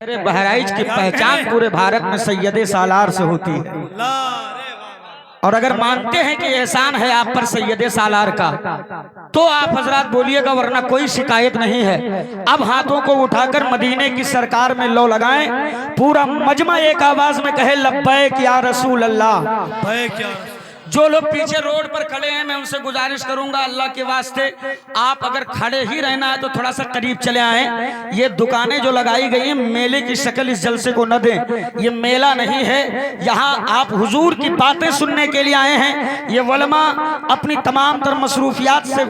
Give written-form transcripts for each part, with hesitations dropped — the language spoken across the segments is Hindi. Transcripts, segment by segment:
अरे बहराइच की पहचान पूरे भारत में सैयदे सालार से होती है। और अगर मानते हैं कि एहसान है आप पर सैयदे सालार का, तो आप हजरात बोलिएगा, वरना कोई शिकायत नहीं है। अब हाथों को उठाकर मदीने की सरकार में लो लगाएं, पूरा मजमा एक आवाज में कहे लब्बैक या रसूल अल्लाह। जो लोग पीछे रोड पर खड़े हैं, मैं उनसे गुजारिश करूंगा अल्लाह के वास्ते, आप अगर खड़े ही रहना है तो थोड़ा सा करीब चले आएं। ये दुकानें जो लगाई गई हैं, मेले की शक्ल इस जलसे को न दें। ये मेला नहीं है, यहाँ आप हुजूर की बातें सुनने के लिए आए हैं। ये वलमा अपनी तमाम तर मसरूफियात से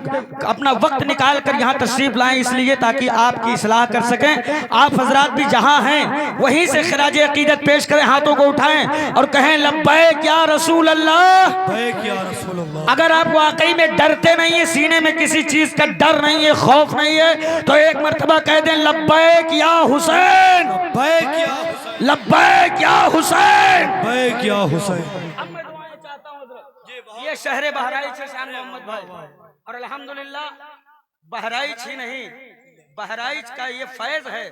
अपना वक्त निकाल कर यहाँ तशरीफ लाएं, इसलिए ताकि आपकी इस्लाह कर सकें। आप हजरात भी जहाँ हैं वहीं से खिराज अकीदत पेश करें, हाथों को उठाएं और कहें लब्बैक या रसूल अल्लाह। अगर आप वाकई में डरते नहीं है, सीने में किसी चीज का डर नहीं है, खौफ नहीं है, तो एक मर्तबा कह दें लब्बैक या हुसैन, लब्बैक या हुसैन, लब्बैक या हुसैन। अब मैं दुआएं चाहता हूं। ये शहर बहराइच है शान मोहम्मद भाई, और अल्हम्दुलिल्लाह बहराइच ही नहीं, बहराइच का ये फैज है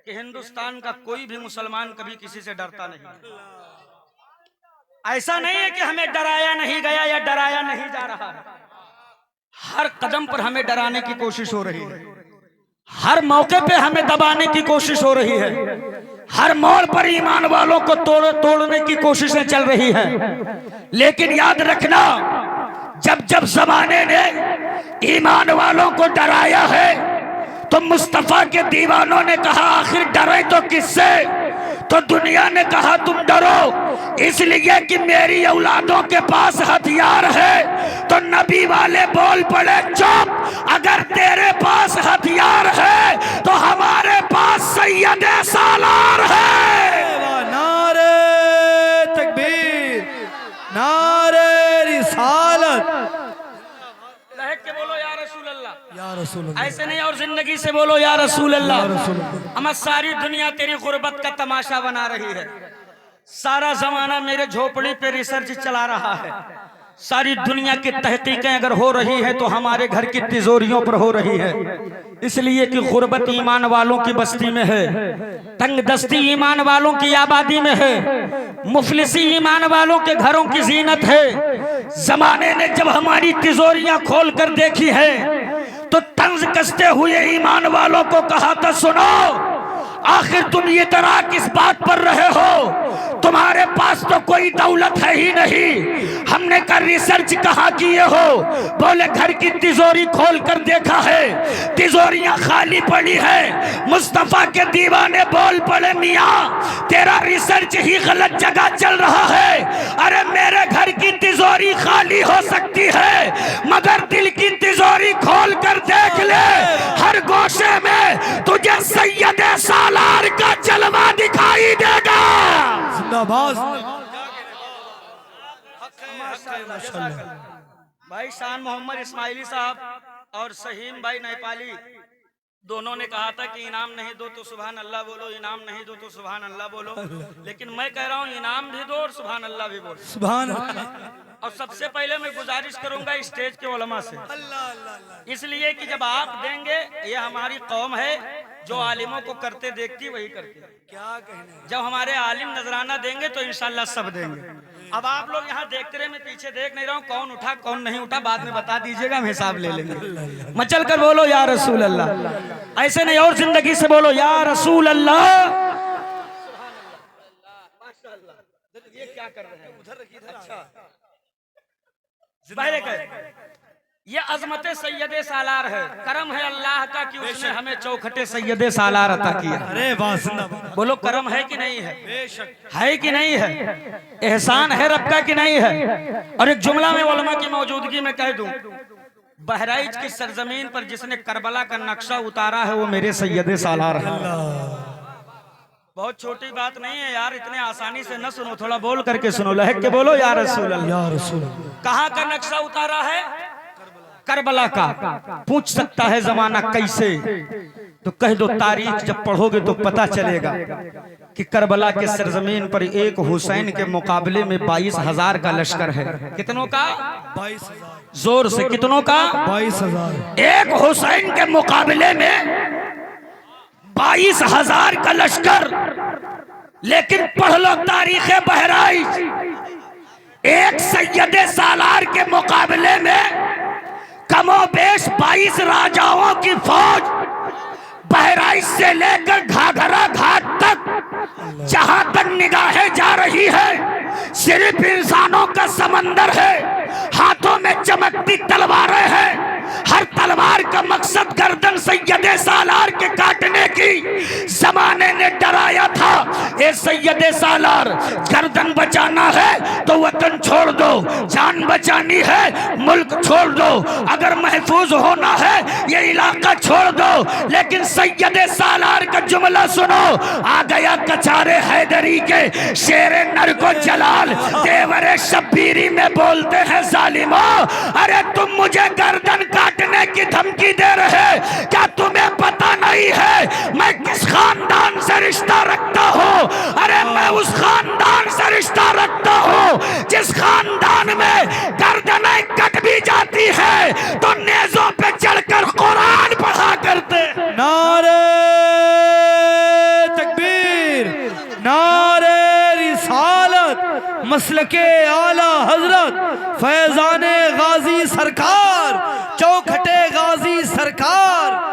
कि हिंदुस्तान का कोई भी मुसलमान कभी किसी से डरता नहीं। ऐसा नहीं है कि हमें डराया नहीं गया या डराया नहीं जा रहा है। हर कदम पर हमें डराने की कोशिश हो रही है, हर मौके पे हमें दबाने की कोशिश हो रही है, हर मोड़ पर ईमान वालों को तोड़ने की कोशिशें चल रही हैं। लेकिन याद रखना, जब जब जमाने ने ईमान वालों को डराया है तो मुस्तफा के दीवानों ने कहा आखिर डरे तो किससे? तो दुनिया ने कहा तुम डरो इसलिए कि मेरी औलादों के पास हथियार है। तो नबी वाले बोल पड़े चुप, अगर तेरे पास हथियार है तो हमारे पास सैयदे सालार है। नारे तकबीर, नारे रिसालत। लहक के बोलो या रसूल अल्लाह, या रसूल अल्लाह। ऐसे नहीं और जिंदगी से बोलो या रसूल अल्लाह। अमर सारी दुनिया तेरी गुर्बत का तमाशा बना रही है, सारा जमाना मेरे झोपड़ी पे रिसर्च चला रहा है। सारी दुनिया की तहकीकें अगर हो रही है तो हमारे घर की तिजोरियों पर हो रही है, इसलिए कि गुर्बत ईमान वालों की बस्ती में है, तंगदस्ती ईमान वालों की आबादी में है, मुफलिसी ईमान वालों के घरों की जीनत है। जमाने ने जब हमारी तिजोरियां खोल कर देखी है तो तंज कसते हुए ईमान वालों को कहा था सुनो, आखिर तुम ये डरा किस बात पर रहे हो? तुम्हारे पास तो कोई दौलत है ही नहीं। हमने कर रिसर्च कहाँ किए हो? बोले घर की तिजोरी खोल कर देखा है, तिजोरियां खाली पड़ी है। मुस्तफा के दीवाने बोल पड़े मियाँ तेरा रिसर्च ही गलत जगह चल रहा है। अरे मेरे घर की तिजोरी खाली हो सकती है मगर दिल की तिजोरी खोल कर देख ले, हर गोशे में तुझे सैयदे सालार का जलवा दिखाई देगा। जिंदाबाद। भाई शान मोहम्मद इस्माइली साहब और सहीम भाई नेपाली दोनों ने कहा था कि इनाम नहीं दो तो सुभान अल्लाह बोलो, इनाम नहीं दो तो सुभान अल्लाह बोलो। लेकिन मैं कह रहा हूँ इनाम भी दो और सुभान अल्लाह भी बोलो। सुभान और सबसे पहले मैं गुजारिश करूंगा स्टेज के उलमा से, इसलिए कि जब आप देंगे, ये हमारी कौम है जो आलिमों को करते देखती वही करती है। क्या कहने, जब हमारे आलिम नजराना देंगे तो इंशाल्लाह सब देंगे। अब आप लोग यहाँ देखते रहे, मैं पीछे देख नहीं रहा हूँ कौन उठा कौन नहीं उठा, बाद में बता दीजिएगा, हम हिसाब ले लेंगे। मचल कर बोलो या रसूल अल्लाह, ऐसे नहीं और जिंदगी से बोलो या रसूल अल्लाह। ये क्या कर रहे हैं उधर? अच्छा ये अजमत सैयदे सालार है, करम है अल्लाह का कि उसने हमें चौखटे सैयदे सालार अता किया। अरे वाह, बोलो करम है कि नहीं है? है कि नहीं है? एहसान है रब का कि नहीं है? और एक जुमला में उलमा की मौजूदगी में कह दूं, बहराइच की सरजमीन पर जिसने करबला का नक्शा उतारा है वो मेरे सैयदे सालार है। बहुत छोटी बात नहीं है यार, इतने आसानी से न सुनो, थोड़ा बोल करके सुनो, लहक के बोलो या रसूल अल्लाह। या रसूल। कहाँ का नक्शा उतारा है? करबला का। पूछ सकता है जमाना कैसे, तो कह दो तारीख जब पढ़ोगे तो पता चलेगा कि करबला के सरजमीन पर एक हुसैन के मुकाबले में 22,000 का लश्कर है। कितनों का? 22,000। जोर से कितनों का? 22,000। एक हुसैन के मुकाबले में 22,000 का लश्कर। लेकिन पढ़ लो तारीख बहराइच, एक सैयदे सालार के मुकाबले में कमोबेश 22 राजाओं की फौज बहराइच से लेकर घाघरा घाट तक जहां तक निगाहें जा रही है सिर्फ इंसानों का समंदर है। हाथों में चमकती तलवारें हैं। हर तलवार का मकसद गर्दन सैयदे सालार के काटने की जमाने ने डराया था। ए सैयदे सालार, गर्दन बचाना है तो वतन छोड़ दो, जान बचानी है मुल्क छोड़ दो, अगर महफूज होना है ये इलाका छोड़ दो। लेकिन सैयदे सालार का जुमला सुनो, आ गया कचारे हैदरी के शेरे नर को जलाल, देवरे शब्बीरी में बोलते हैं जालिमो। अरे तुम मुझे गर्दन काटने की धमकी दे रहे, क्या तुम्हें पता नहीं है मैं किस खानदान से रिश्ता रखता हूँ? अरे मैं उस खानदान से रिश्ता रखता हूँ जिस खानदान में गर्दनें कट भी जाती है तो नेज़ों पे चढ़कर कुरान पढ़ा करते। नारे तकबीर, नारे रिसालत, मसलके आला हजरत फैजाने गाजी सरकार, चौखटे गाजी सरकार।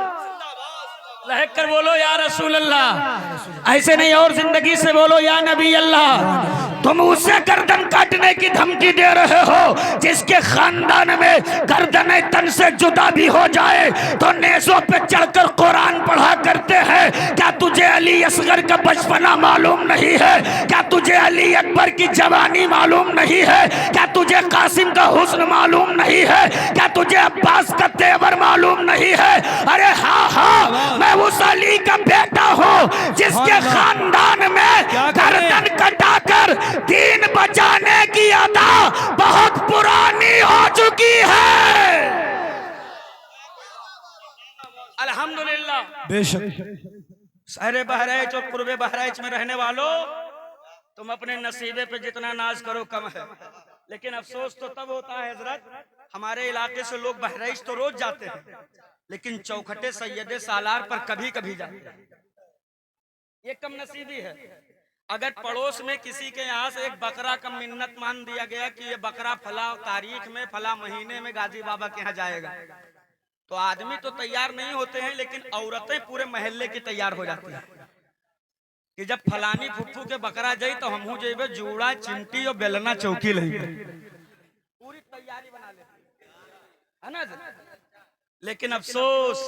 लहक कर बोलो या रसूल अल्लाह, ऐसे नहीं और जिंदगी से बोलो या नबी अल्लाह। तुम उसे गर्दन काटने की धमकी दे रहे हो जिसके खानदान में गर्दनें तन से जुदा भी हो जाए तो नेज़ों पे चढ़कर कुरान पढ़ा करते हैं। क्या तुझे अली असगर का बचपना मालूम नहीं है? क्या तुझे अली अकबर की जवानी मालूम नहीं है? क्या तुझे कासिम का हुस्न मालूम नहीं है? क्या तुझे अब्बास का तेवर मालूम नहीं है? अरे हाँ हाँ, मैं उस अली का बेटा हूँ जिसके खानदान में गर्दन कटाकर दीन बचाने की अदा बहुत पुरानी हो चुकी है। अल्हम्दुलिल्लाह। बेशक शहर बहराइच और पूर्व बहराइच में रहने वालों, तुम अपने नसीबे पे जितना नाज करो कम है। लेकिन अफसोस तो तब होता है हजरत, हमारे इलाके से लोग बहराइच तो रोज जाते हैं लेकिन चौखटे सैयदे सालार पर कभी कभी जाते हैं। ये कम नसीबी है। अगर पड़ोस में किसी के यहाँ से एक बकरा का मिन्नत मान दिया गया कि ये बकरा फला तारीख में फला महीने में गाजी बाबा के यहाँ जाएगा, तो आदमी तो तैयार नहीं होते हैं लेकिन औरतें पूरे महल्ले की तैयार हो जाती है कि जब फलानी फुफ्फू के बकरा जाई तो हमहू जेबे जूड़ा चिमटी और बेलना चौकी लगी, पूरी तैयारी बना लेते है ना। लेकिन अफसोस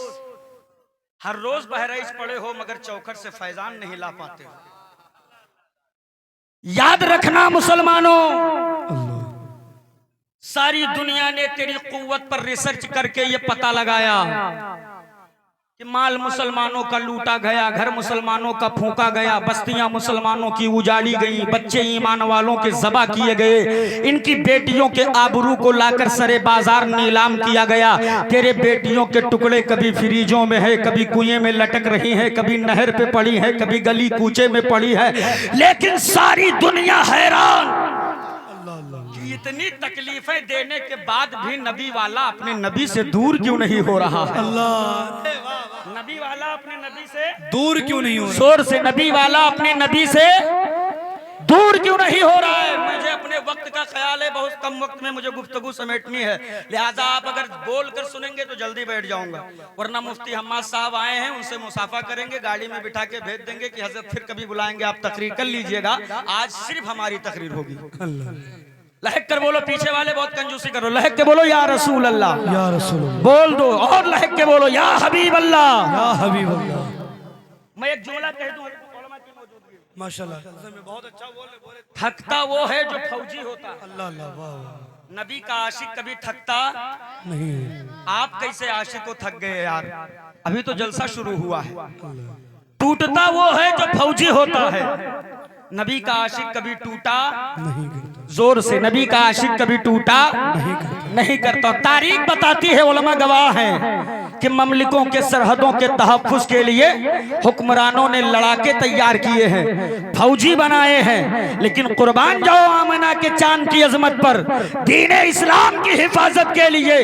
हर रोज बहराइच पड़े हो मगर चौखट से फैजान नहीं ला पाते हो। याद रखना मुसलमानों, सारी दुनिया ने तेरी कुव्वत पर रिसर्च करके ये पता लगाया कि माल मुसलमानों का लूटा गया, घर मुसलमानों का फूंका गया, बस्तियां मुसलमानों की उजाड़ी गई, बच्चे ईमान वालों के ज़बा किए गए, इनकी बेटियों के आबरू को लाकर सरे बाजार नीलाम किया गया। तेरे बेटियों के टुकड़े कभी फ्रीजों में है, कभी कुएं में लटक रही है, कभी नहर पे पड़ी है, कभी गली कूचे में पड़ी है। लेकिन सारी दुनिया हैरान, इतनी तकलीफें देने के बाद भी नबी वाला अपने नबी से दूर क्यों नहीं हो रहा? अल्लाह, नबी वाला अपने नबी से दूर क्यों नहीं हो रहा? शोर से नबी वाला अपने नबी से दूर क्यों नहीं हो रहा है? मुझे अपने वक्त का ख्याल है, बहुत कम वक्त में मुझे गुफ्तगू समेटनी है, लिहाजा आप अगर बोल कर सुनेंगे तो जल्दी बैठ जाऊंगा, वरना मुफ्ती हम्माद साहब आए हैं, उनसे मुसाफा करेंगे, गाड़ी में बिठा के भेज देंगे कि हजरत फिर कभी बुलाएंगे, आप तकरीर कर लीजिएगा, आज सिर्फ हमारी तकरीर होगी। लहक कर बोलो, पीछे वाले बहुत कंजूसी करो, लहक के बोलो या रसूल अल्लाह, या रसूल बोल दो, और लहक के बोलो या हबीब अल्लाह, या हबीब अल्लाह। मैं एक जुमला कह दूं माशाल्लाह, बहुत अच्छा बोले। थकता वो है जो फौजी होता है। अल्लाह अल्लाह, वाह। नबी का आशिक कभी थकता नहीं। आप कैसे आशिक को थक गए यार? अभी तो जलसा शुरू हुआ है। टूटता वो है जो फौजी होता है। नबी का आशिक कभी टूटा नहीं करता, जोर से, नबी का आशिक कभी टूटा नहीं करता। तारीख बताती है, उलमा गवाह हैं कि ममलिकों के सरहदों के तहफ्फुज के लिए हुक्मरानों ने लड़ाके तैयार किए हैं, फौजी बनाए हैं, लेकिन कुर्बान जाओ आमना के चांद की अजमत पर, दीन इस्लाम की हिफाजत के लिए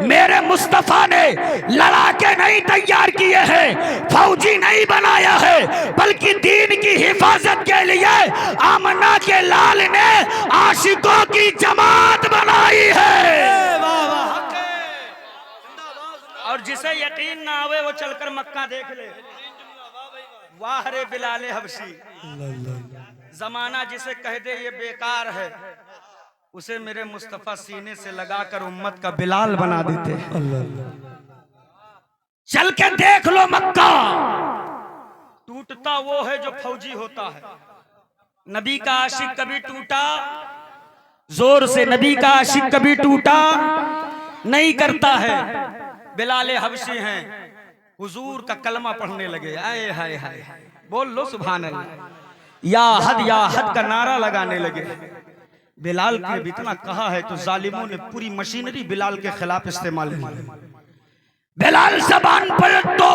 मेरे मुस्तफा ने लड़ाके नहीं तैयार किए हैं, फौजी नहीं बनाया है, बल्कि दीन की हिफाजत के लिए आमना के लाल ने आशिकों की जमात बनाई है। और जिसे यकीन ना आवे वो चलकर मक्का देख ले। वाह रे बिलाल हबशी, जमाना जिसे कह दे ये बेकार है, उसे मेरे मुस्तफा सीने से लगाकर उम्मत का बिलाल बना देते हैं। चल के देख लो मक्का, टूटता वो है जो फौजी होता है। नबी का आशिक कभी टूटा, जोर से, नबी का आशिक कभी टूटा नहीं करता है। बिलाल हबशी हैं, हुजूर का कलमा पढ़ने लगे, आए हाय हाय, बोल लो सुभान अल्लाह, या हद का नारा लगाने लगे। बिलाल ने इतना कहा है तो जालिमों ने पूरी मशीनरी बिलाल के खिलाफ इस्तेमाल की। बिलाल ज़बान पर तो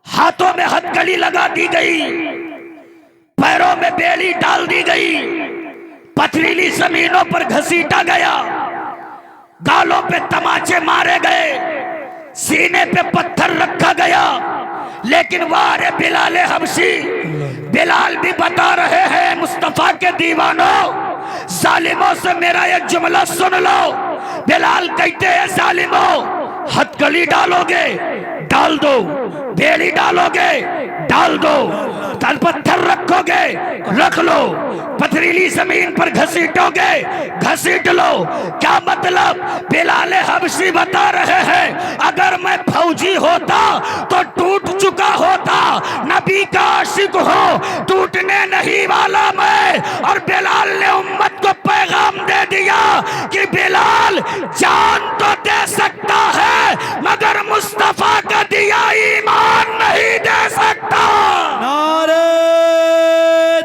हाथों में हथकड़ी लगा दी गई, पैरों में बेड़ी डाल दी गई, पथरीली जमीनों पर घसीटा गया, गालों पे तमाचे मारे गए, सीने पे पत्थर रखा गया। लेकिन वारे बिलाल हबशी, बिलाल भी बता रहे हैं मुस्तफा के दीवानों, जालिमों से मेरा एक जुमला सुन लो। बिलाल कहते हैं, जालिमों हथकड़ी डालोगे डाल दो, बेड़ी डालोगे डाल दो, तल पत्थर रखोगे रख लो, पथरीली जमीन पर घसीटोगे घसीट लो। क्या मतलब? बिलाल हबशी बता रहे हैं, अगर मैं फौजी होता तो टूट चुका होता, नबी का आशिक हो, टूटने नहीं वाला मैं। और बिलाल ने उम्मत को पैगाम दे दिया कि बिलाल जान तो दे सकता है, मगर मुस्तफा का दिया ईमान नहीं दे सकता। नारे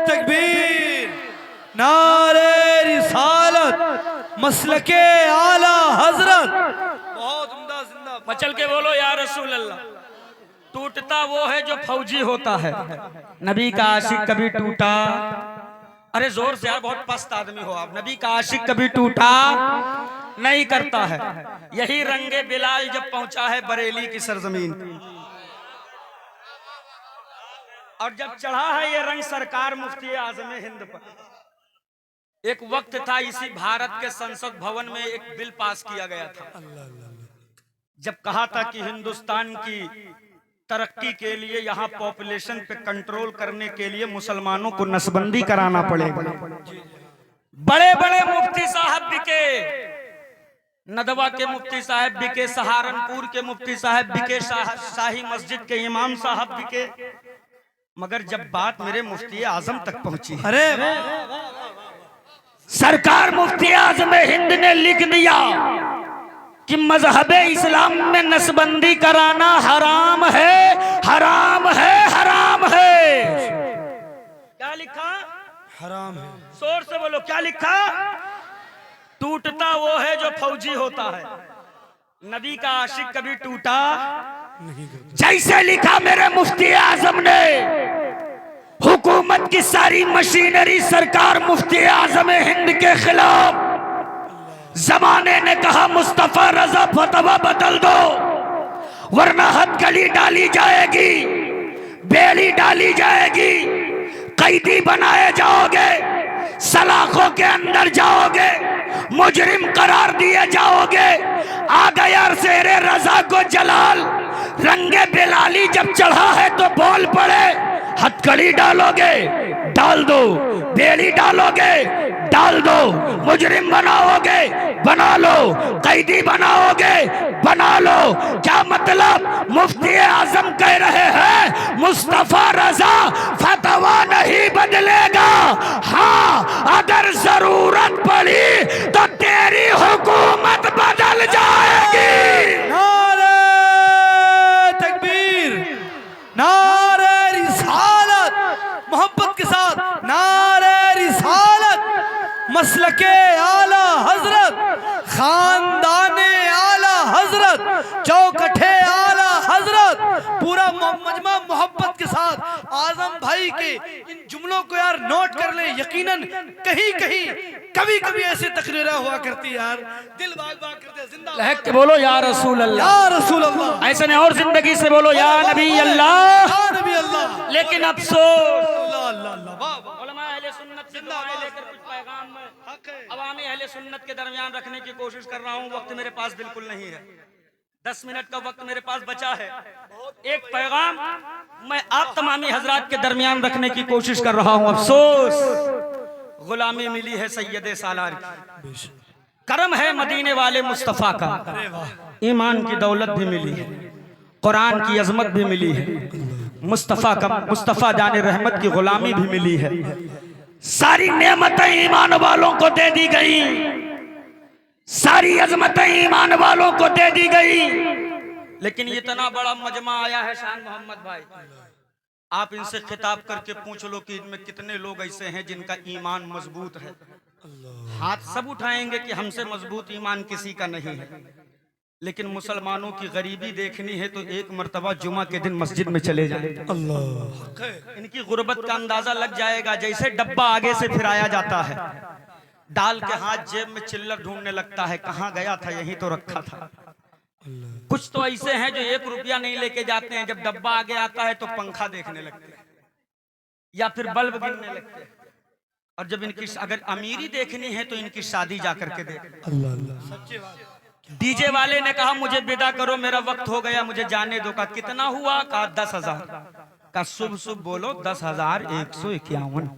तकबीर, नारे रिसालत, मसलके आला हजरत, बहुत उम्दा, जिंदा। मचल के बोलो या रसूल अल्लाह। टूटता वो है जो फौजी होता है, नबी का आशिक कभी टूटा, अरे जोर से यार, बहुत पस्त आदमी हो आप, नबी का आशिक कभी टूटा नहीं करता है। यही रंगे बिलाल जब पहुंचा है बरेली की सरजमीन, और जब चढ़ा है ये रंग सरकार मुफ्ती आजम हिंद पर। एक वक्त था, इसी भारत के संसद भवन में एक बिल पास किया गया था, जब कहा था कि हिंदुस्तान की तरक्की के लिए, यहाँ पॉपुलेशन पे कंट्रोल करने के लिए मुसलमानों को नसबंदी कराना पड़ेगा। बड़े बड़े मुफ्ती साहब बिके, नदवा के मुफ्ती साहब बिके, सहारनपुर के मुफ्ती साहब बिके, शाही मस्जिद के इमाम साहब बिके, मगर जब बात मेरे मुफ्ती आजम तक पहुंची, अरे सरकार मुफ्ती आजम हिंद ने लिख दिया कि मजहब इस्लाम में नसबंदी कराना हराम है, हराम है, हराम है। क्या लिखा? हराम है। जोर से बोलो, क्या लिखा? टूटता वो है जो फौजी होता है, नबी का आशिक कभी टूटा नहीं करता। जैसे लिखा मेरे मुफ्ती आजम ने, हुकूमत की सारी मशीनरी सरकार मुफ्ती आजम हिंद के खिलाफ। जमाने ने कहा मुस्तफा रजा फतवा बदल दो, वरना हथकड़ी डाली जाएगी, बेड़ी डाली जाएगी, कैदी बनाए जाओगे, सलाखों के अंदर जाओगे, मुजरिम करार दिए जाओगे। आ गया शेरे रजा को जलाल, रंगे बिलाली जब चढ़ा है तो बोल पड़े, हथकड़ी डालोगे डाल दो, बेड़ी डालोगे डाल दो, मुजरिम बनाओगे बना लो, कैदी बनाओगे बना लो। क्या मतलब? मुफ्ती आजम कह रहे हैं मुस्तफा रजा फतवा नहीं बदलेगा, हाँ अगर जरूरत पड़ी तो तेरी हुकूमत बदल जाएगी। नारे तकबीर, नारे रिसालत, मोहब्बत के साथ मसलके आला हजरत, खानदाने आला हजरत, चौकठे आला हजरत, पूरा मजमा मोहब्बत के साथ आजम भाई के इन जुमलों को यार नोट कर ले। यकीनन कहीं कहीं कभी कभी ऐसे तकरीरें हुआ करती यार, दिल बाग बाग करते। जिंदा लहक के बोलो या रसूल अल्लाह, या रसूल अल्लाह, ऐसे नहीं और जिंदगी से बोलो या नबी अल्लाह। या नबी अल्लाह। लेकिन अफसोस अल्लाह अल्लाह अल्लाह, वाह वाह, उलमा अहले सुन्नत से दुआएं लेकर कुछ पैगाम में हक है। अवामी अहले सुन्नत के दरमियान रखने की कोशिश कर रहा हूँ। वक्त मेरे पास बिल्कुल नहीं है, 10 मिनट का वक्त मेरे पास बचा है। एक पैगाम मैं आप तमामी हजरात के दरमियान रखने की कोशिश कर रहा हूँ। अफसोस गुलामी मिली है सैयदे सालार की, करम है मदीने वाले मुस्तफ़ा का, ईमान की दौलत भी मिली है, कुरान की अजमत भी मिली है, मुस्तफ़ा का मुस्तफ़ा जाने रहमत की गुलामी भी मिली है। सारी नेमतें ईमान वालों को दे दी गई, सारी अजमतें ईमान वालों को दे दी गई। लेकिन इतना बड़ा मजमा आया है शान मोहम्मद भाई, आप इनसे खिताब करके पूछ लो कि इनमें कितने लोग ऐसे हैं जिनका ईमान मजबूत है। हाथ सब उठाएंगे कि हमसे मजबूत ईमान किसी का नहीं है। लेकिन मुसलमानों की गरीबी देखनी है तो एक मर्तबा जुमा के दिन मस्जिद में चले जाएं। अल्लाह, इनकी गुर्बत का अंदाजा लग जाएगा। जैसे डब्बा आगे से फिराया जाता है, डाल के हाथ जेब में चिल्लर ढूंढने लगता है, कहाँ गया था, यहीं तो रखा था। कुछ तो ऐसे हैं जो 1 रुपया नहीं लेके जाते हैं, जब डब्बा आगे आता है तो पंखा देखने लगते हैं या फिर बल्ब गिनने लगते हैं। और जब इनकी अगर अमीरी देखनी है तो इनकी शादी जा करके देख। अल्लाह अल्लाह, सच्ची बात। डीजे वाले ने कहा मुझे विदा करो, मेरा वक्त हो गया, मुझे जाने दो। का कितना हुआ? कहा 10,000। का शुभ शुभ बोलो 10,151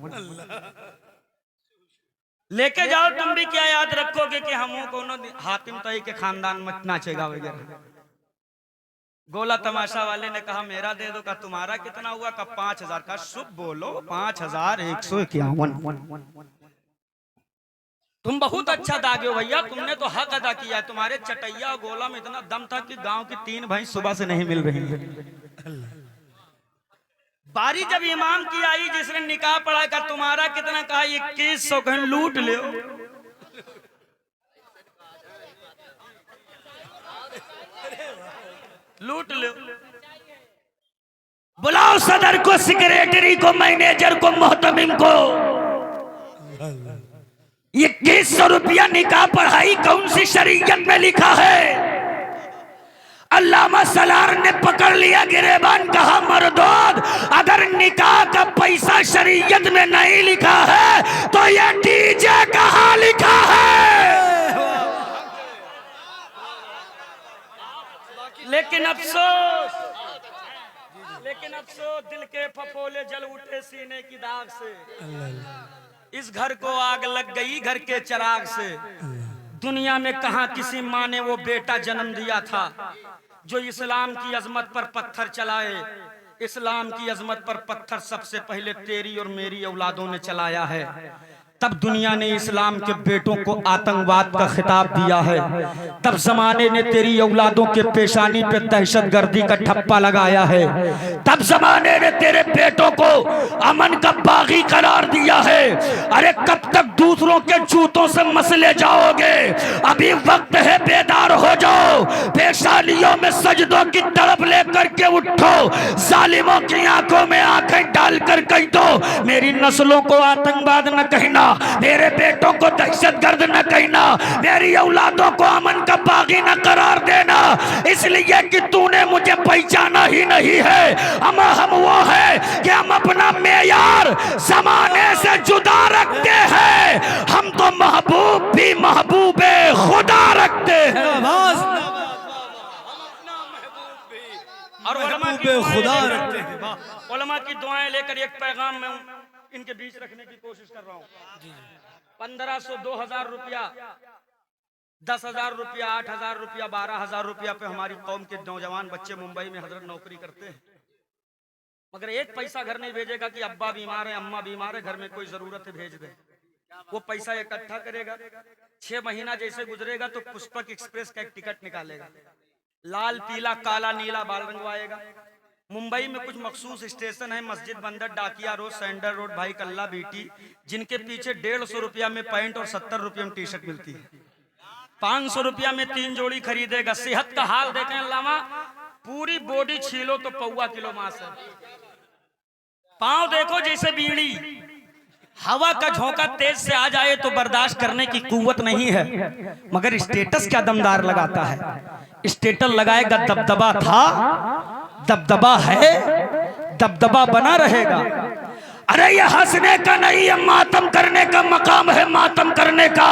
लेके जाओ। तुम भी क्या याद रखोगे कि हम कोनो हातिम तई के खानदान में नाचेगा वगैरह। गोला तमाशा वाले ने कहा मेरा दे दो। का तुम्हारा कितना हुआ? का 5,000। का शुभ बोलो 5,151। तुम बहुत अच्छा दागे हो भैया, तुमने तो हक अदा किया है। तुम्हारे चटैया और गोला में इतना दम था कि गांव की 3 भैंस सुबह से नहीं मिल रही है। बारी जब इमाम की आई जिसने निकाह पढ़ा, का तुम्हारा कितना? कहा 2100। कहीं लूट ले, लूट ले। बुलाओ सदर को, सेक्रेटरी को, मैनेजर को, मोहतमिम को। 2100 रुपया निकाह पढ़ाई कौन सी शरीयत में लिखा है? अल्लामा सलार ने पकड़ लिया गिरेबान, कहा मर्दोद, अगर निकाह का पैसा शरीयत में नहीं लिखा है तो ये डीजे कहाँ लिखा है? लेकिन अफसोस दिल के फफोले जल उठे सीने की दाग से। इस घर को आग लग गई घर के चिराग से। दुनिया में कहां किसी माँ ने वो बेटा जन्म दिया था जो इस्लाम की अजमत पर पत्थर चलाए। इस्लाम की अजमत पर पत्थर सबसे पहले तेरी और मेरी औलादों ने चलाया है। तब दुनिया ने इस्लाम के बेटों को आतंकवाद का खिताब दिया है। तब जमाने ने तेरी औलादों के पेशानी पे दहशतगर्दी का ठप्पा लगाया है। तब जमाने ने तेरे बेटों को अमन का बागी करार दिया है। अरे कब तक दूसरों के जूतों से मसले जाओगे? अभी वक्त है, बेदार हो जाओ। पेशानियों में सजदों की तड़प लेकर के उठो। जालिमों की आंखों में आंखें डालकर कह दो मेरी नस्लों को आतंकवाद न कहना, मेरे बेटों को दहशतगर्द न कहना, मेरी औलादों को अमन का बागी न करार देना, इसलिए कि तूने मुझे पहचाना ही नहीं है। हम वो है कि हम अपना मेयार जमाने से जुदा रखते हैं। हम तो महबूब भी महबूबे खुदा रखते हैं। और खुदा रखते हैं। उलमा की दुआएं लेकर एक पैगाम में इनके बीच रखने की कोशिश कर रहा हूँ। 1500, 2000 रुपया, 10,000 रुपया, 8,000 रुपया, 12,000 रुपया पे हमारी कौम के नौजवान बच्चे मुंबई में हजरत नौकरी करते हैं, मगर एक पैसा घर नहीं भेजेगा कि अब्बा बीमार है, अम्मा बीमार है, घर में कोई जरूरत है भेज दे। वो पैसा इकट्ठा करेगा, 6 महीना जैसे गुजरेगा तो पुष्पक एक्सप्रेस का एक टिकट निकालेगा, लाल पीला काला नीला बाल रंगवाएगा, मुंबई में कुछ मखसूस स्टेशन है, मस्जिद बंदर, डाकिया रोड, सैंडल रोड, भाई कल्ला बीटी, जिनके पीछे 150 रुपया में पैंट और 70 रुपया में टी शर्ट मिलती है। 500 रुपया में 3 जोड़ी खरीदेगा। सेहत का हाल देखें अल्लामा, पूरी बॉडी छीलो तो पौवा किलो मांस है। पांव देखो जैसे बीड़ी, हवा का झोंका तेज से आ जाए तो बर्दाश्त करने की कुव्वत नहीं है, मगर स्टेटस क्या दमदार लगाता है। स्टेटस लगाएगा, दबदबा था, दबदबा है, दबदबा बना रहेगा। अरे ये हंसने का नहीं, ये मातम करने का मकाम है, मातम करने का।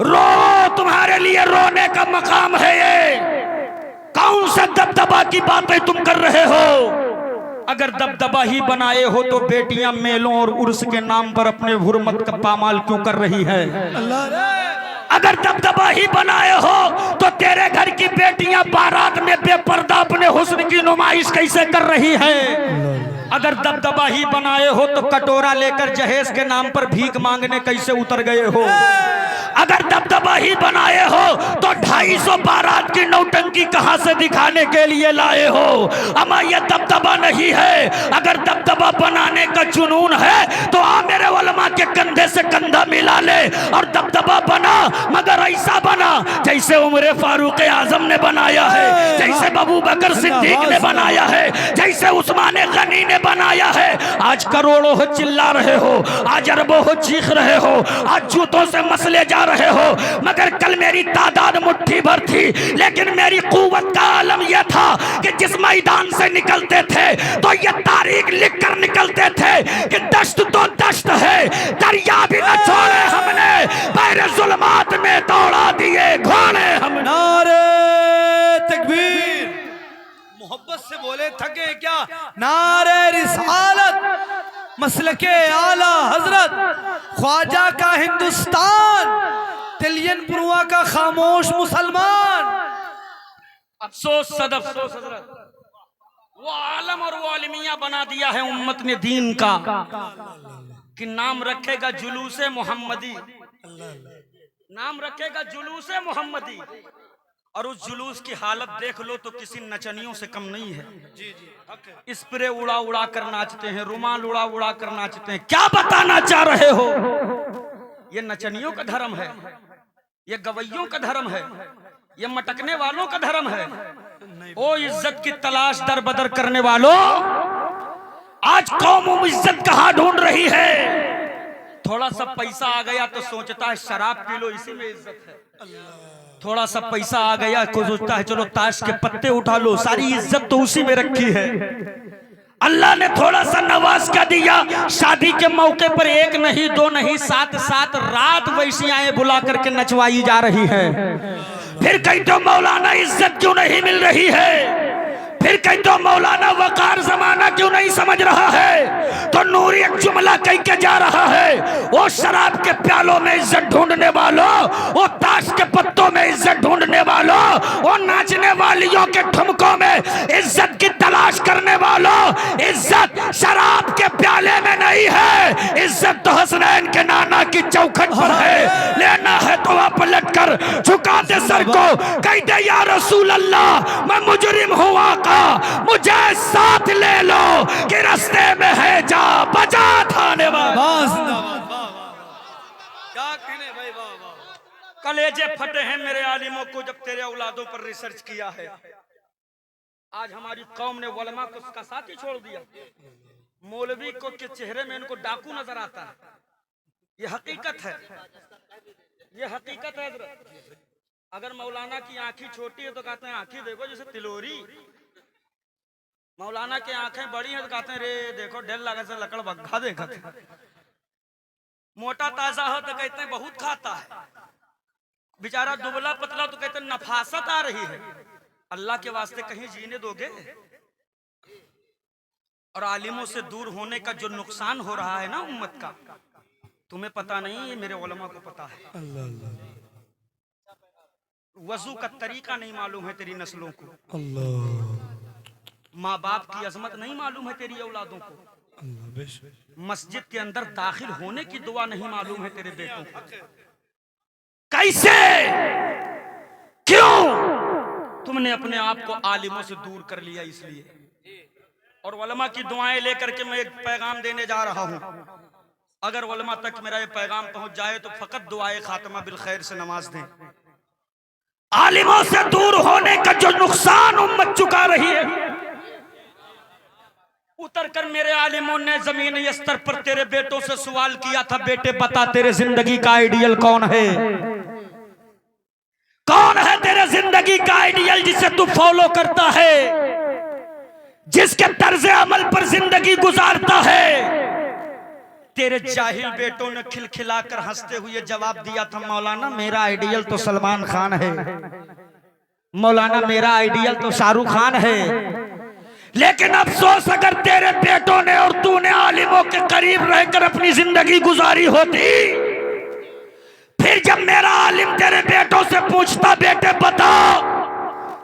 रो, तुम्हारे लिए रोने का मकाम है ये। कौन सा दबदबा की बातें तुम कर रहे हो? अगर दबदबा ही बनाए हो तो बेटियां मेलों और उर्स के नाम पर अपने हुर्मत का पामाल क्यों कर रही है? अगर दबदबा ही बनाए हो तो तेरे घर की बेटियां बारात में बेपर्दा अपने हुस्न की नुमाइश कैसे कर रही है? अगर दबदबा ही बनाए हो तो कटोरा लेकर जहेज के नाम पर भीख मांगने कैसे उतर गए हो? अगर दबदबा ही बनाए हो तो 250 बारात की नौटंकी कहां से दिखाने के लिए लाए हो? अमा ये दबदबा नहीं है। अगर दबदबा बनाने का जुनून है तो आ मेरे उलमा के कंधे से कंधा मिला ले और दबदबा बना, मगर ऐसा बना जैसे उमर फारूक आजम ने बनाया है, जैसे अबू बकर सिद्दीक ने बनाया है, जैसे उस्मान गनी ने बनाया है। आज करोड़ों हो चिल्ला रहे हो, आज अरबों हो चीख रहे हो, आज जूतों से मसले जा रहे हो, मगर कल मेरी तादाद मुट्ठी भर थी, लेकिन मेरी कुव्वत का आलम यह था कि जिस मैदान से निकलते थे तो ये तारीख लिख कर निकलते थे कि दश्त तो दश्त है, दरिया भी न छोड़े हमने, पैरे जुल्मात में दौड़ा दिए घोड़े हम। नारे तकबीर, मोहब्बत से बोले थके क्या? नारे रिसालत, मसलके आला हजरत, ख्वाजा का हिंदुस्तान, तिलियन पुरवा का खामोश मुसलमान। अफसोस सद अफसोस हजरत, वो आलम और वो आलमिया बना दिया है उम्मत ने दीन का कि नाम रखेगा जुलूसे मोहम्मदी, नाम रखेगा जुलूसे मोहम्मदी, और उस जुलूस की हालत देख लो तो किसी नचनियों से कम नहीं है। स्प्रे उड़ा उड़ा कर नाचते हैं, रुमाल उड़ा उड़ा कर नाचते हैं। क्या बताना चाह रहे हो? ये नचनियों का धर्म है, ये गवैयों का धर्म है, ये मटकने वालों का धर्म है। ओ इज्जत की तलाश दर बदर करने वालों, आज कौम इज्जत कहां ढूंढ रही है? थोड़ा सा पैसा आ गया तो सोचता है शराब पी लो, इसी में इज्जत है। थोड़ा सा पैसा आ गया को सोचता है चलो ताश के पत्ते उठा लो, सारी इज्जत तो उसी में रखी है। अल्लाह ने थोड़ा सा नवाज क्या दिया, शादी के मौके पर 1 नहीं 2 नहीं 7 रात वैश्याएं बुला करके नचवाई जा रही है। फिर कहीं तो मौलाना इज्जत क्यों नहीं मिल रही है? फिर कहीं तो मौलाना वकार जमाना क्यों नहीं समझ रहा है? तो नूरी एक जुमला कह के जा रहा है, वो शराब के प्यालों में इज्जत ढूंढने वालों, वो ताश के पत्तों में इज्जत ढूंढने वालों, वो नाचने वालियों के ठुमकों में इज्जत की तलाश करने वालों, इज्जत शराब के प्याले में नहीं है, इज्जत तो हसनैन के नाना की चौखट पर है। लेना है तो आप पलट कर झुका दे सर को, कह दे या रसूल अल्लाह मैं मुजरिम हूँ आका, मुझे साथ ले लो कि रास्ते में है जा बजा थाने क्या कहने भाई। कलेजे फटे हैं मेरे आलिमों को जब तेरे औलादों पर रिसर्च किया है। आज हमारी कौम ने उलमा को उसका साथ ही छोड़ दिया। मौलवी को के चेहरे में इनको डाकू नजर आता है। ये हकीकत है, ये हकीकत है। अगर मौलाना की आंखें छोटी है तो कहते हैं आंखें देखो जैसे तिलोरी, मौलाना की आंखें बड़ी हैं तो कहते हैं रे देखो ढेल लगा से लकड़ बग्घा देखा। मोटा ताजा हो तो कहते हैं बहुत खाता है, बेचारा दुबला पतला तो कहते हैं नफासत आ रही है। अल्लाह के वास्ते कहीं जीने दोगे? और आलिमों से दूर होने का जो नुकसान हो रहा है ना उम्मत का, तुम्हें पता नहीं, ये मेरे उलमा को पता है। वजू का तरीका नहीं मालूम है तेरी नस्लों को, माँ बाप की अजमत नहीं मालूम है तेरी औलादों को, मस्जिद के अंदर दाखिल होने की दुआ नहीं मालूम है तेरे बेटों को। कैसे, क्यों? तुमने अपने आप को आलिमों से दूर कर लिया इसलिए। और उलमा की दुआएं लेकर के मैं एक पैगाम देने जा रहा हूं। अगर उलमा तक मेरा ये पैगाम पहुंच जाए तो फकत दुआए खात्मा बिल खैर से नवाज दें। आलिमों से दूर होने का जो नुकसान उम्मत चुका रही है, उतर कर मेरे आलिमों ने जमीनी स्तर पर तेरे बेटों से सवाल किया था, बेटे बता तेरे जिंदगी का आइडियल कौन है? कौन है तेरे जिंदगी का आइडियल जिसे तू फॉलो करता है, जिसके तर्ज अमल पर जिंदगी गुजारता है? तेरे जाहिल बेटों ने खिलखिलाकर हंसते हुए जवाब दिया था, मौलाना मेरा आइडियल तो सलमान खान है, मौलाना मेरा आइडियल तो शाहरुख खान है। लेकिन अफसोस अगर तेरे बेटों ने और तूने आलिमों के करीब रहकर अपनी जिंदगी गुजारी होती, फिर जब मेरा आलिम तेरे बेटों से पूछता, बेटे बताओ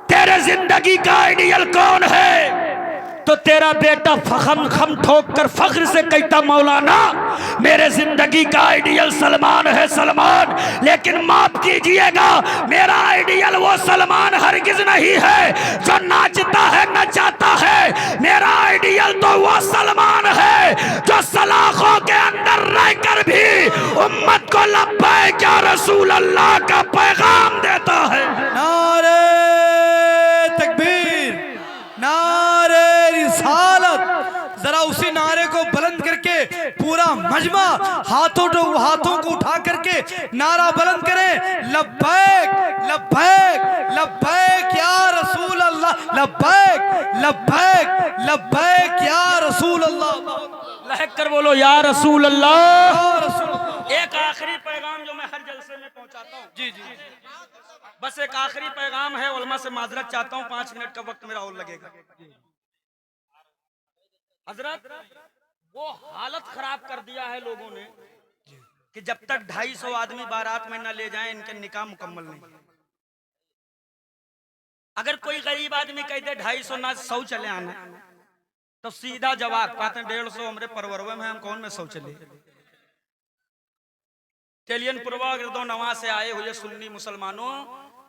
तेरे जिंदगी का आइडियल कौन है, तो तेरा बेटा फखम खम ठोक कर फख्र से कहता, मौलाना मेरे जिंदगी का आइडियल सलमान है, सलमान। लेकिन माफ कीजिएगा, मेरा आइडियल वो सलमान हरगिज नहीं है जो नाचता है नचाता है। मेरा आइडियल तो वो सलमान है जो सलाखों के अंदर रहकर भी उम्मत को लब्बैक या रसूल अल्लाह का पैगाम देता है। नारे तकबीर, नारे रिसालत। जरा उसी नारे को बुलंद करके पूरा मजमा हाथों को उठा करके नारा बुलंद करे, लब्बैक लब्बैक लब्बैक या रसूल अल्लाह, लब्बैक लब्बैक लब्बैक या रसूल अल्लाह। लहक कर बोलो या रसूल अल्लाह। एक आखिरी पैगाम जो मैं हर जलसे में पहुंचाता हूं, जी जी, बस एक आखिरी पैगाम है। उलमा से माजरत चाहता हूं, 5 मिनट का वक्त मेरा और लगेगा। हजरत, वो हालत खराब कर दिया है लोगों ने कि जब तक 250 आदमी बारात में न ले जाएं, इनके निकाह मुकम्मल नहीं। अगर कोई गरीब आदमी कह दे 250 ना 100 चले आना, तो सीधा जवाब पाते 150 हमरे परवरवे में, हम कौन में 100 चले। टेलियन पूर्वाग्रदों नवा से आए हुए सुन्नी मुसलमानों,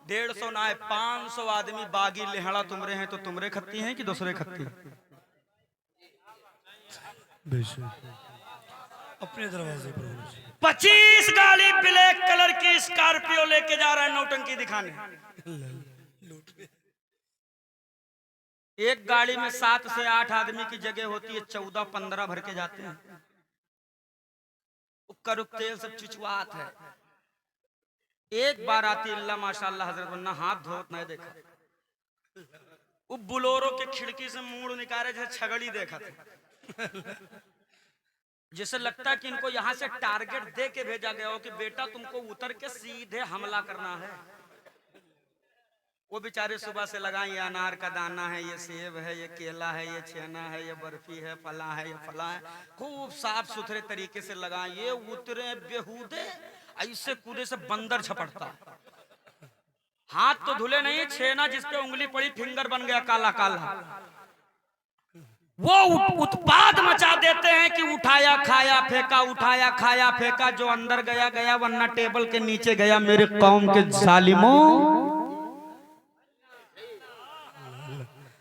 150 ना 500 आदमी बागी लेहड़ा तुमरे हैं, तो तुमरे खत्ती हैं कि दूसरे खत्ती? अपने दरवाजे पर 25 गाड़ी ब्लैक कलर की स्कॉर्पियो लेके जा रहा है नौटंकी दिखाने। एक गाड़ी में 7 से 8 आदमी की जगह होती है, 14-15 भर के जाते हैं। उक्कर तेल सब चिचवात है। एक बार आती अल्लाह माशाअल्लाह हजरत, वरना हाथ धोत नहीं देखा। वो बुलोरो के खिड़की से मुड़ निकाले जैसे छगड़ी देखा था। जैसे लगता है कि इनको यहां से टारगेट दे के भेजा गया हो कि बेटा तुमको उतर के सीधे हमला करना है। वो बेचारे सुबह से लगाए, ये अनार का दाना है, ये सेब है, ये केला है, ये छेना है, ये बर्फी है, फला है, ये फला है, खूब साफ सुथरे तरीके से लगाए। ये उतरे बेहूदे, ऐसे कूदे से बंदर झपटता। हाथ तो धुले नहीं, छेना जिसपे उंगली पड़ी फिंगर बन गया काला काला। वो उत्पाद मचा देते हैं कि उठाया खाया फेंका, उठाया खाया फेंका, जो अंदर गया गया वरना टेबल के नीचे गया। मेरे कौम के जालिमों,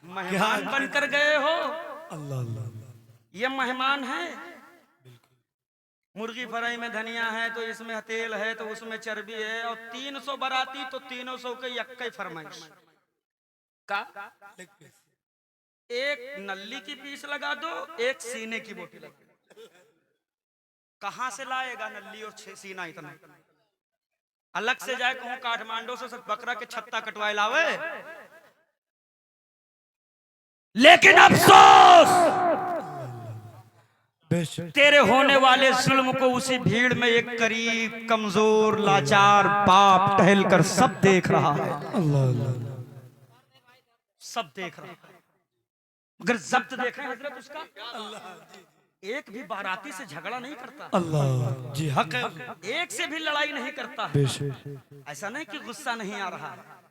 मेहमान बनकर गए हो। अल्लाह अल्लाह, ये मेहमान है। मुर्गी फ्राई में धनिया है तो इसमें तेल है तो उसमें चर्बी है, और 300 बराती तो 300 के यक्का फरमाइश का। एक नल्ली की पीस लगा दो, एक सीने की बोटी लगा दो। कहां से लाएगा नल्ली और सीना इतना? अलग से जाए कहूं काठमांडू से सब बकरा के छत्ता कटवाए लावे। लेकिन अफसोस, तेरे होने वाले जुल्म को उसी भीड़ में एक गरीब कमजोर लाचार बाप टहल कर सब देख रहा है। सब देख रहा है, मगर जब्त देखें हजरत उसका, एक भी बाराती से झगड़ा नहीं करता। अल्लाह जी हक है, एक से भी लड़ाई नहीं करता है। ऐसा नहीं कि गुस्सा नहीं आ रहा है,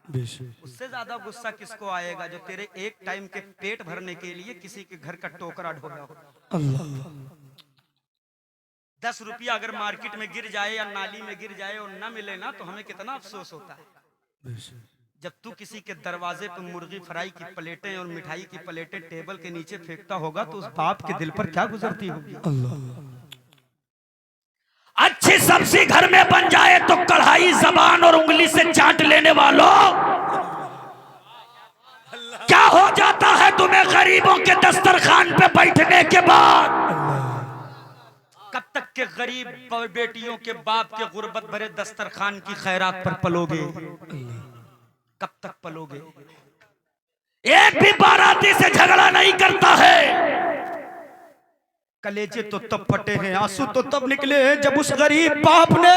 उससे ज्यादा गुस्सा किसको आएगा जो तेरे एक टाइम के पेट भरने के लिए किसी के घर का टोकरा ढोया हो। अल्लाह, 10 रुपया अगर मार्केट में गिर जाए या नाली में गिर जाए और न मिले ना, तो हमें कितना अफसोस होता है। जब तू किसी के दरवाजे पर मुर्गी फ्राई की प्लेटें और मिठाई की प्लेटें टेबल के नीचे फेंकता होगा तो उस बाप के दिल पर क्या गुजरती होगी। अच्छी सब्जी घर में बन जाए तो कढ़ाई जबान और उंगली से चाट लेने वालों, क्या हो जाता है तुम्हें गरीबों के दस्तरखान पे बैठने के बाद। कब तक के गरीब बेटियों के बाप के गुर्बत भरे दस्तरखान की खैरात पर पलोगे, कब तक पलोगे। एक भी बाराती से झगड़ा नहीं करता है। कलेजे तो तब फटे हैं, आंसू तो तब निकले हैं जब उस गरीब बाप ने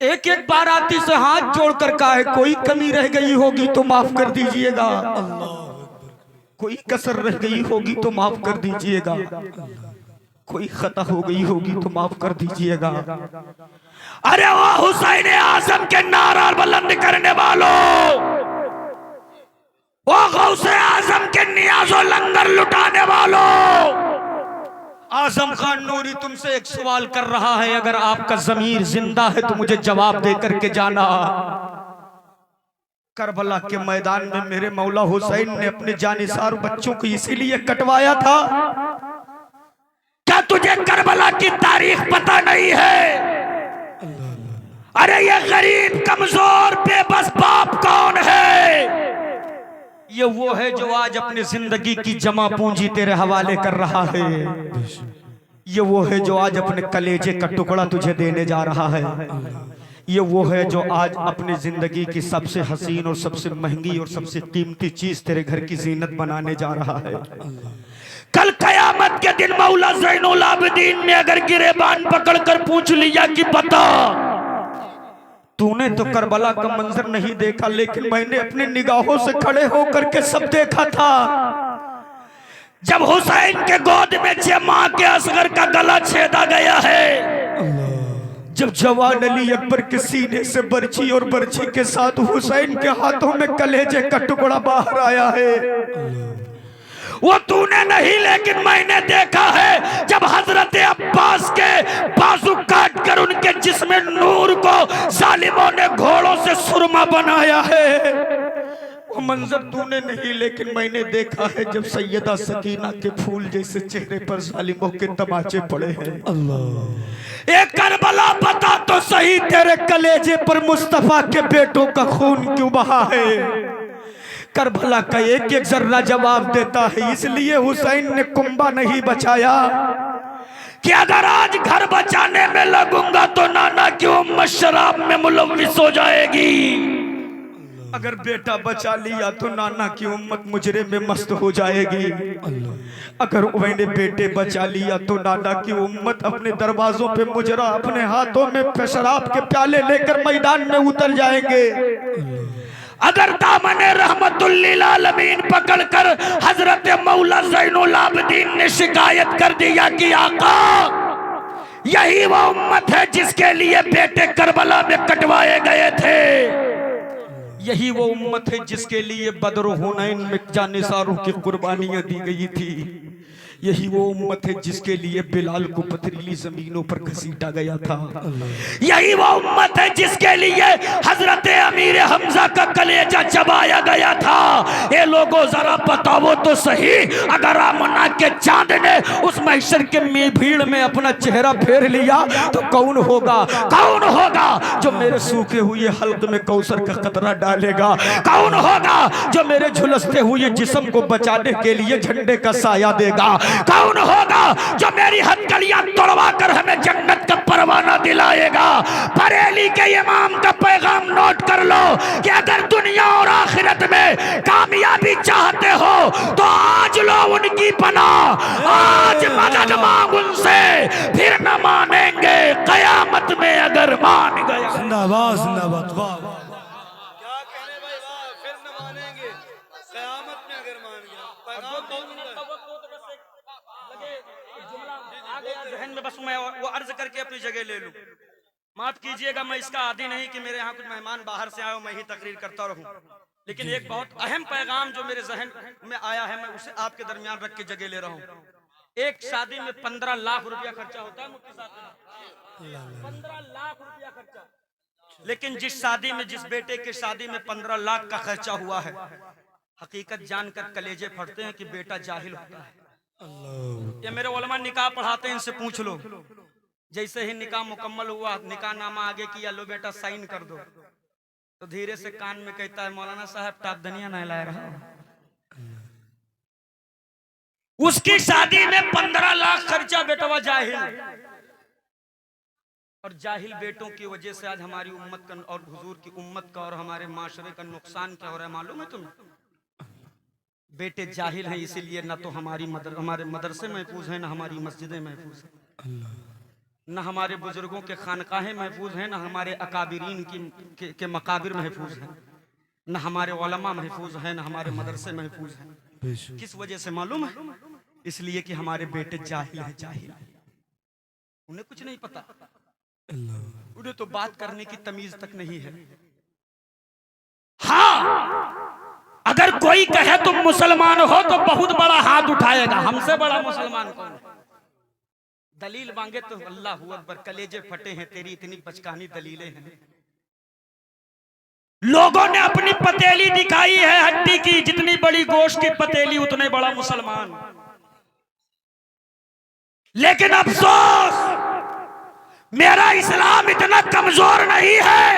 एक एक बाराती से हाथ जोड़कर कहा है कोई कमी रह गई होगी तो माफ कर दीजिएगा, कोई कसर रह गई होगी तो माफ कर दीजिएगा, कोई खता हो गई होगी तो माफ कर दीजिएगा। अरे वो हुसैन आजम के नारा बुलंद करने वालों, वो गौसे आजम के नियाजो लंगर लुटाने वालों, आजम खान नूरी तुमसे एक सवाल कर रहा है। अगर आपका जमीर जिंदा है तो मुझे जवाब दे करके जाना। करबला के मैदान में मेरे मौला हुसैन ने अपने जानिसार बच्चों को इसीलिए कटवाया था। क्या तुझे करबला की तारीख पता नहीं है? अरे ये गरीब कमजोर बेबस बाप कौन है? ये वो है जो आज अपनी जिंदगी की जमा पूंजी तेरे हवाले कर रहा है। ये वो है जो आज अपने कलेजे का टुकड़ा तुझे देने जा रहा है। ये वो है जो आज अपनी जिंदगी की सबसे हसीन और सबसे महंगी और सबसे कीमती चीज तेरे घर की जीनत बनाने जा रहा है। कल कयामत के दिन मौला ज़ैनुल आबिदीन ने अगर गिरेबान पकड़कर पूछ लिया कि बता, तूने तो करबला का मंजर नहीं देखा लेकिन मैंने अपनी निगाहों से खड़े होकर के सब देखा था। जब हुसैन के गोद में मां के असगर का गला छेदा गया है, जब जवान अली अकबर के सीने से बर्छी और बर्छी के साथ हुसैन के हाथों में कलेजे का टुकड़ा बाहर आया है, वो तूने नहीं लेकिन मैंने देखा है। जब हजरत अब्बास के बाजू काट कर उनके जिस्म नूर को जालिमों ने घोड़ों से सुरमा बनाया है, वो मंजर तूने नहीं लेकिन मैंने देखा है। जब सैयदा सकीना के फूल जैसे चेहरे पर जालिमों के तमाचे पड़े हैं। अल्लाह, एक करबला बता तो सही, तेरे कलेजे पर मुस्तफा के बेटों का खून क्यों बहा है? करबला का एक एक जर्रा जवाब देता है। इसलिए हुसैन ने कुंबा नहीं बचाया कि अगर आज घर बचाने में लगूंगा तो नाना की उम्मत शराब में मुलव्विस हो जाएगी, अगर बेटा बचा लिया तो नाना की उम्मत मुजरे में मस्त हो जाएगी, अगर मैंने बेटे बचा लिया तो नाना की उम्मत अपने दरवाजों पे मुजरा अपने हाथों में शराब के प्याले लेकर मैदान में उतर जाएंगे। अगर दामने रहमतुल लिल आलमीन पकड़कर हजरत मौला ज़ैनुल आबिदीन ने शिकायत कर दिया कि आका, यही वो उम्मत है जिसके लिए बेटे करबला में कटवाए गए थे, यही वो उम्मत है जिसके लिए बदर हुनैन में जानिसारों की कुर्बानियां दी गई थी, यही वो उम्मत है जिसके लिए बिलाल को पथरीली जमीनों पर घसीटा गया था, यही वो उम्मत है जिसके लिए हजरत अमीर हमजा का कलेजा चबाया गया था। ये लोगों जरा बताओ तो सही, अगर आमना के चांद ने उस महशर के भीड़ में अपना चेहरा फेर लिया तो कौन होगा, कौन होगा जो मेरे सूखे हुए हल्क में कौसर का कतरा डालेगा? कौन होगा जो मेरे झुलसते हुए जिस्म को बचाने के लिए झंडे का साया देगा? कौन होगा जो मेरी हथकड़ियां तोड़वा कर हमें जन्नत का परवाना दिलाएगा? बरेली के इमाम का पैगाम नोट कर लो कि अगर दुनिया और आखिरत में कामयाबी चाहते हो तो आज लो उनकी पनाह, आज मदद मांग उनसे, फिर न मानेंगे कयामत में अगर मान गया। जिंदाबाद जिंदाबाद। वाह क्या कहने भाई, वाह, फिर न मानेंगे कयामत में अगर मान गया। पैगाम बहुत सुंदर है। जहन में बस मैं वो अर्ज करके अपनी जगह ले लूं। माफ कीजिएगा, मैं इसका आदी नहीं कि मेरे यहाँ कुछ मेहमान बाहर से आए मैं ही तकरीर करता रहूं, लेकिन एक बहुत अहम पैगाम जो मेरे जहन में आया है मैं उसे आपके दरमियान रख के जगह ले रहा हूं। एक शादी में 15 लाख रुपया खर्चा होता है मुफ्ती साहब, 15 लाख रुपया खर्चा। लेकिन जिस शादी में, जिस बेटे के शादी में 15 लाख का खर्चा हुआ है, हकीकत जानकर कलेजे फटते हैं कि बेटा जाहिल होता है। ये मेरे उलमा निकाह पढ़ाते हैं, इनसे पूछ लो। जैसे ही निकाह मुकम्मल हुआ, निकाह नामा आगे किया, लो बेटा साइन कर दो, तो धीरे से कान में कहता है मौलाना साहब टाप दनिया नहीं ला रहा। उसकी शादी में 15 लाख खर्चा बेटवा जाहिल। और जाहिल बेटों की वजह से आज हमारी उम्मत का और हुजूर की उम्मत का और हमारे माशरे का नुकसान क्या हो रहा है मालूम है तुम्हें? बेटे जाहिल हैं, इसीलिए ना तो हमारे मदरसे महफूज हैं, ना हमारी मस्जिदें महफूज हैं, न हमारे बुजुर्गों के खानकाहें महफूज हैं, न हमारे अकाबिरीन के मकाबिर महफूज हैं, न हमारे उलमा महफूज हैं, न हमारे मदरसे महफूज हैं। किस वजह से मालूम है? इसलिए कि हमारे बेटे जाहिल हैं, जाहिल। उन्हें कुछ नहीं पता, उन्हें तो बात करने की तमीज तक नहीं है। हाँ, अगर कोई कहे तुम मुसलमान हो तो बहुत बड़ा हाथ उठाएगा, हमसे बड़ा मुसलमान कौन है? दलील मांगे तो अल्लाह अकबर, कलेजे फटे हैं तेरी इतनी बचकानी दलीलें हैं। लोगों ने अपनी पतेली दिखाई है हड्डी की, जितनी बड़ी गोश्त की पतेली उतने बड़ा मुसलमान। लेकिन अफसोस मेरा इस्लाम इतना कमजोर नहीं है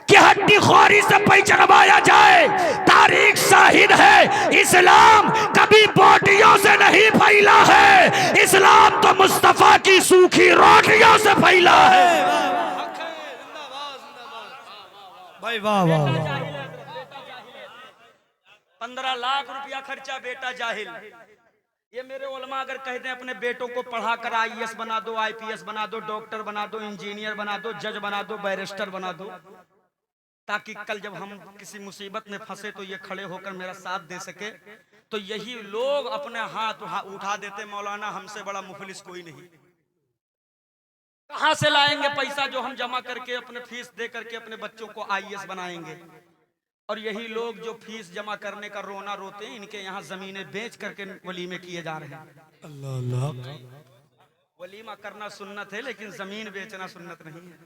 कि हड्डी खोरी से पहचानवाया जाए। तारीख शाहिद है, इस्लाम कभी बोटियों से नहीं फैला है, इस्लाम तो मुस्तफा की सूखी रोटियों से फैला है। भाई वाह वाह वाह। 15 लाख रुपया खर्चा, बेटा जाहिल। ये मेरे उलमा अगर कह दें अपने बेटों को पढ़ा कर IAS बना दो, IPS बना दो, डॉक्टर बना दो, इंजीनियर बना दो, जज बना दो, बैरिस्टर बना दो, ताकि कल जब हम किसी मुसीबत में फंसे तो ये खड़े होकर मेरा साथ दे सके, तो यही लोग अपने हाथ उठा देते, मौलाना हमसे बड़ा मुफलिस कोई नहीं। कहां से लाएंगे पैसा जो हम जमा करके अपने फीस दे करके अपने बच्चों को IAS बनाएंगे? और यही लोग जो फीस जमा करने का रोना रोते हैं, इनके यहाँ जमीनें बेच करके वलीमे किए जा रहे हैं। अल्लाह अल्लाह। वलीमा करना सुन्नत है, लेकिन जमीन बेचना सुन्नत नहीं है।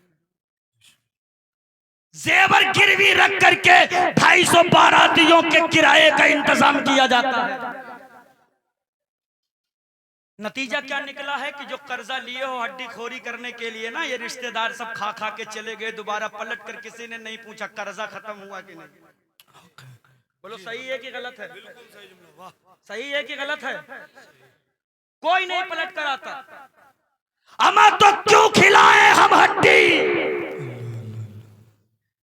जेवर गिरवी रख करके 250 बारातियों के किराए का इंतजाम किया जाता है। नतीजा क्या निकला है कि जो कर्जा लिए हो हड्डी खोरी करने के लिए ना, ये रिश्तेदार सब खा खा के चले गए, दोबारा पलट कर किसी ने नहीं पूछा कर्जा खत्म हुआ कि नहीं। बोलो सही है कि गलत है? सही है कि गलत है? कोई नहीं पलट कर आता। अमा तो क्यों खिलाए हम हड्डी,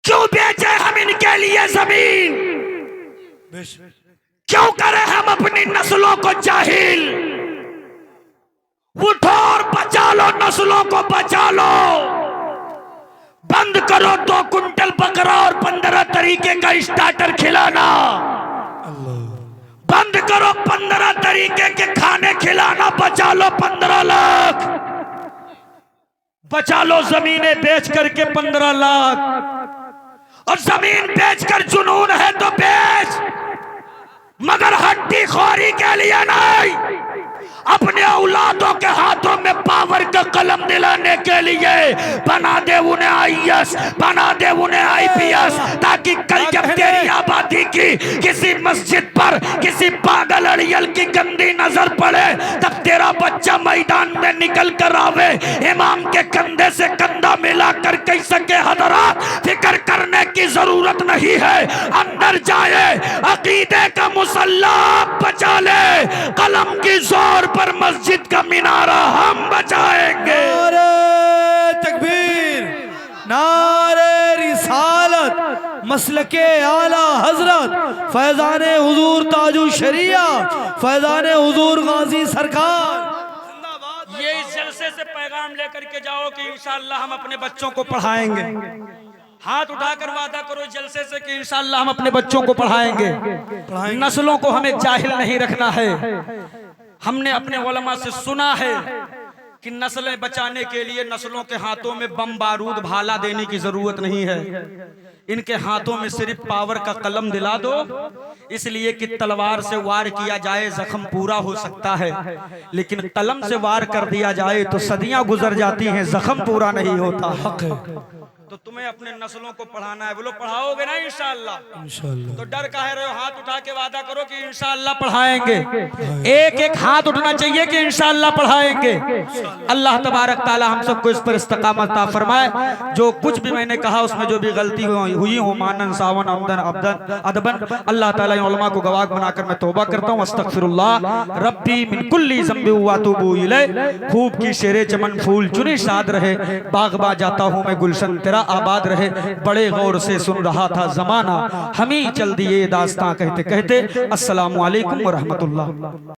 क्यों बेचे हम इनके लिए जमीन, क्यों करें हम अपनी नस्लों को जाहिल? उठो और बचा लो, नस्लों को बचा लो। बंद करो 2 कुंटल बकरा और 15 तरीके का स्टार्टर खिलाना। बंद करो 15 तरीके के खाने खिलाना। बचा लो 15 लाख, बचा लो जमीनें बेच करके 15 लाख। और जमीन बेचकर जुनून है तो बेच, मगर हड्डी खोरी के लिए नहीं। अपने औलादों के हाथों में पावर का कलम दिलाने के लिए बना दे उन्हें IAS, बना दे उन्हें IPS, ताकि कल जब तेरी आबादी की किसी मस्जिद पर किसी पागल अड़ियल की गंदी नजर पड़े, तब तेरा बच्चा मैदान में निकल कर आवे, इमाम के कंधे से कंधा मिलाकर कह सके हजरात फिक्र करने की जरूरत नहीं है, अंदर जाए अकीदे का मुसल्ला बचा ले, कलम की जोर पर मस्जिद का मिनारा हम बचाएंगे। नारे तकबीर, नारे रिसालत, मसलके आला हजरत फैजाने हुजूर ताजु शरिया, फैजाने हुजूर गाजी सरकार। ये इस जलसे से पैगाम लेकर के जाओ कि इंशाअल्लाह हम अपने बच्चों को पढ़ाएंगे। हाथ उठाकर वादा करो जलसे से कि इंशाअल्लाह हम अपने बच्चों को पढ़ाएंगे। नस्लों को हमें जाहिल नहीं रखना है। हमने अपने उलमा से सुना है कि नस्लें बचाने के लिए नस्लों के हाथों में बम बारूद भाला देने की जरूरत नहीं है, इनके हाथों में सिर्फ पावर का कलम दिला दो, इसलिए कि तलवार से वार किया जाए जख्म पूरा हो सकता है, लेकिन कलम से वार कर दिया जाए तो सदियां गुजर जाती हैं, जख्म पूरा नहीं होता। तो तुम्हें अपने नस्लों को पढ़ाना है। बोलो पढ़ाओगे ना इंशाअल्लाह। इंशाअल्लाह। तो डर काहे रहे हो? हाथ उठा के वादा करो कि इंशाअल्लाह पढ़ाएंगे। एक एक हाथ उठना चाहिए कि इंशाअल्लाह पढ़ाएंगे। अल्लाह तबारक ताला हम सबको इस पर इस्तिकामत अता फरमाए। जो कुछ भी मैंने कहा उसमें जो भी गलती हुई हो मानन सावन अमदन अबदन अदबन, अल्लाह ताला इन उलमा को गवाह बनाकर मैं तौबा करता हूँ। अस्तगफिरुल्लाह रब्बी मिन कुल्ली ज़ंबि व अतूबु इलैह। खूब की शेरे चमन फूल चुने शाद रहे, बागबा जाता हूँ मैं गुलशन तेरा आबाद रहे। बड़े गौर से सुन रहा था जमाना, हम ही चल दिए दास्तां कहते कहते। अस्सलामु अलैकुम व रहमतुल्लाह।